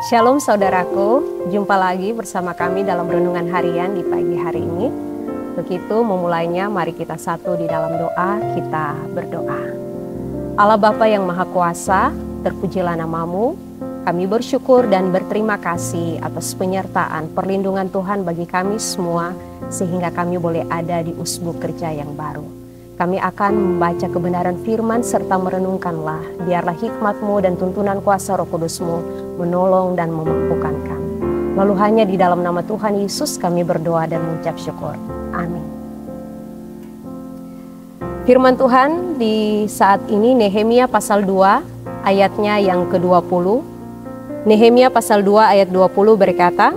Shalom saudaraku, jumpa lagi bersama kami dalam renungan harian di pagi hari ini. Begitu memulainya, mari kita satu di dalam doa, kita berdoa. Allah Bapa yang Maha Kuasa, terpujilah namamu. Kami bersyukur dan berterima kasih atas penyertaan perlindungan Tuhan bagi kami semua, sehingga kami boleh ada di usbu kerja yang baru. Kami akan membaca kebenaran firman serta merenungkanlah. Biarlah hikmat-Mu dan tuntunan kuasa Roh Kudus-Mu menolong dan memampukan kami. Lalu hanya di dalam nama Tuhan Yesus kami berdoa dan mengucap syukur. Amin. Firman Tuhan di saat ini Nehemia pasal 2 ayatnya yang ke-20. Nehemia pasal 2 ayat 20 berkata,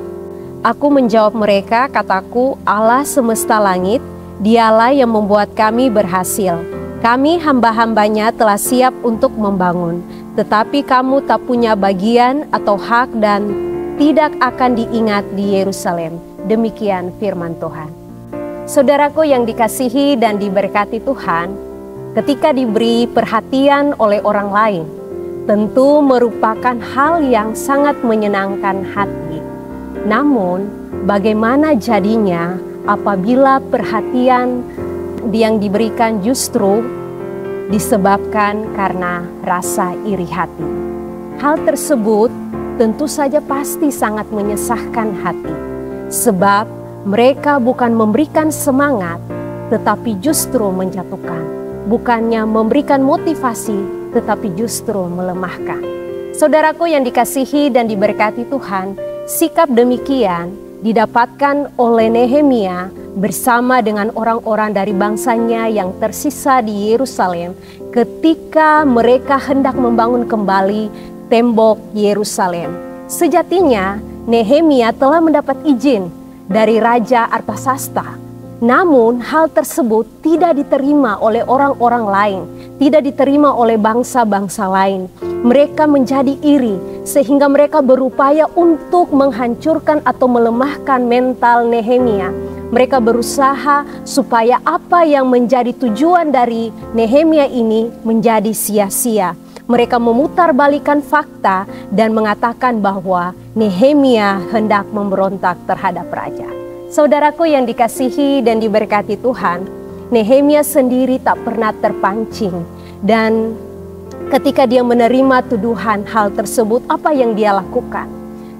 "Aku menjawab mereka, kataku, Allah semesta langit, Dialah yang membuat kami berhasil. Kami hamba-hambanya telah siap untuk membangun. Tetapi kamu tak punya bagian atau hak dan tidak akan diingat di Yerusalem." Demikian firman Tuhan. Saudaraku yang dikasihi dan diberkati Tuhan, ketika diberi perhatian oleh orang lain, tentu merupakan hal yang sangat menyenangkan hati. Namun, bagaimana jadinya apabila perhatian yang diberikan justru disebabkan karena rasa iri hati? Hal tersebut tentu saja pasti sangat menyesakkan hati, sebab mereka bukan memberikan semangat, tetapi justru menjatuhkan. Bukannya memberikan motivasi, tetapi justru melemahkan. Saudaraku yang dikasihi dan diberkati Tuhan, sikap demikian didapatkan oleh Nehemia bersama dengan orang-orang dari bangsanya yang tersisa di Yerusalem ketika mereka hendak membangun kembali tembok Yerusalem. Sejatinya Nehemia telah mendapat izin dari Raja Artasasta, namun hal tersebut tidak diterima oleh orang-orang lain, tidak diterima oleh bangsa-bangsa lain. Mereka menjadi iri sehingga mereka berupaya untuk menghancurkan atau melemahkan mental Nehemia. Mereka berusaha supaya apa yang menjadi tujuan dari Nehemia ini menjadi sia-sia. Mereka memutarbalikkan fakta dan mengatakan bahwa Nehemia hendak memberontak terhadap raja. Saudaraku yang dikasihi dan diberkati Tuhan, Nehemia sendiri tak pernah terpancing, dan ketika dia menerima tuduhan hal tersebut, apa yang dia lakukan?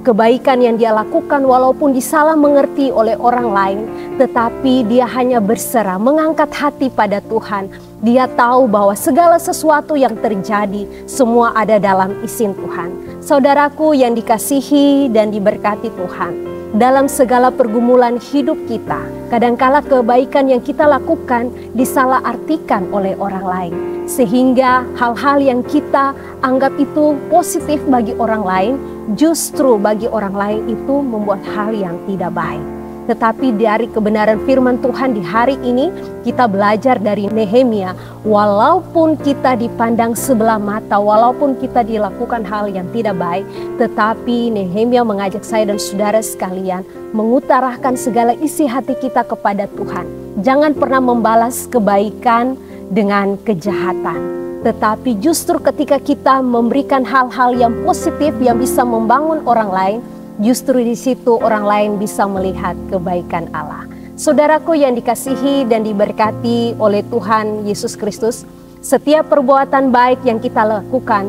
Kebaikan yang dia lakukan walaupun disalah mengerti oleh orang lain, tetapi dia hanya berserah, mengangkat hati pada Tuhan. Dia tahu bahwa segala sesuatu yang terjadi semua ada dalam izin Tuhan. Saudaraku yang dikasihi dan diberkati Tuhan, dalam segala pergumulan hidup kita, kadangkala kebaikan yang kita lakukan disalahartikan oleh orang lain, sehingga hal-hal yang kita anggap itu positif bagi orang lain, justru bagi orang lain itu membuat hal yang tidak baik. Tetapi dari kebenaran firman Tuhan di hari ini, kita belajar dari Nehemia, walaupun kita dipandang sebelah mata, walaupun kita dilakukan hal yang tidak baik, tetapi Nehemia mengajak saya dan saudara sekalian mengutarakan segala isi hati kita kepada Tuhan. Jangan pernah membalas kebaikan dengan kejahatan, tetapi justru ketika kita memberikan hal-hal yang positif yang bisa membangun orang lain, justru di situ orang lain bisa melihat kebaikan Allah. Saudaraku yang dikasihi dan diberkati oleh Tuhan Yesus Kristus, setiap perbuatan baik yang kita lakukan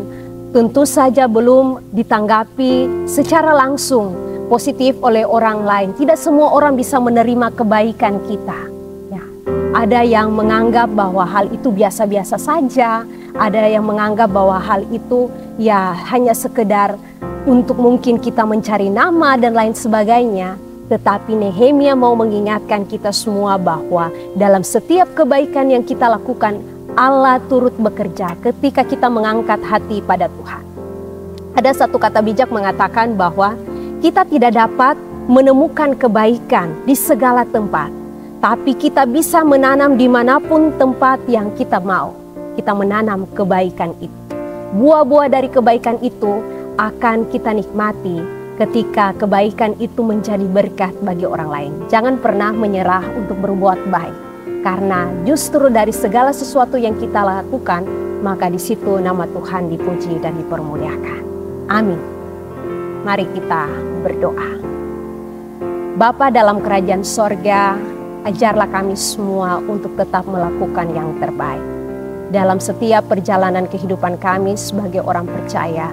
tentu saja belum ditanggapi secara langsung positif oleh orang lain. Tidak semua orang bisa menerima kebaikan kita. Ya, ada yang menganggap bahwa hal itu biasa-biasa saja, ada yang menganggap bahwa hal itu ya hanya sekedar untuk mungkin kita mencari nama dan lain sebagainya. Tetapi Nehemia mau mengingatkan kita semua bahwa dalam setiap kebaikan yang kita lakukan, Allah turut bekerja ketika kita mengangkat hati pada Tuhan. Ada satu kata bijak mengatakan bahwa kita tidak dapat menemukan kebaikan di segala tempat, tapi kita bisa menanam dimanapun tempat yang kita mau. Kita menanam kebaikan itu. Buah-buah dari kebaikan itu akan kita nikmati ketika kebaikan itu menjadi berkat bagi orang lain. Jangan pernah menyerah untuk berbuat baik, karena justru dari segala sesuatu yang kita lakukan, maka di situ nama Tuhan dipuji dan dipermuliakan. Amin. Mari kita berdoa. Bapa dalam kerajaan sorga, ajarlah kami semua untuk tetap melakukan yang terbaik. Dalam setiap perjalanan kehidupan kami sebagai orang percaya,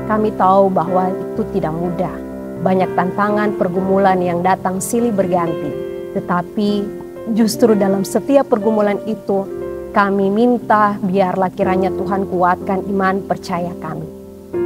kami tahu bahwa itu tidak mudah. Banyak tantangan, pergumulan yang datang silih berganti. Tetapi justru dalam setiap pergumulan itu, kami minta biarlah kiranya Tuhan kuatkan iman percaya kami.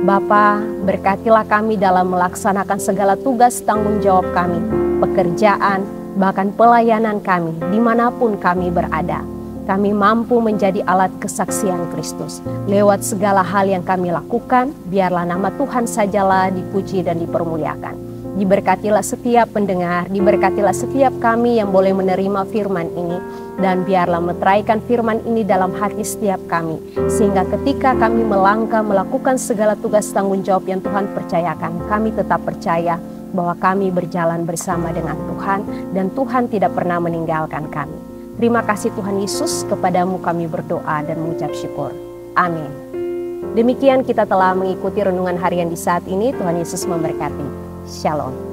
Bapa, berkatilah kami dalam melaksanakan segala tugas tanggung jawab kami, pekerjaan, bahkan pelayanan kami, dimanapun kami berada. Kami mampu menjadi alat kesaksian Kristus. Lewat segala hal yang kami lakukan, biarlah nama Tuhan sajalah dipuji dan dipermuliakan. Diberkatilah setiap pendengar, diberkatilah setiap kami yang boleh menerima firman ini, dan biarlah meteraikan firman ini dalam hati setiap kami, sehingga ketika kami melangkah melakukan segala tugas tanggung jawab yang Tuhan percayakan, kami tetap percaya bahwa kami berjalan bersama dengan Tuhan, dan Tuhan tidak pernah meninggalkan kami. Terima kasih Tuhan Yesus, kepadamu kami berdoa dan mengucap syukur. Amin. Demikian kita telah mengikuti renungan harian di saat ini. Tuhan Yesus memberkati. Shalom.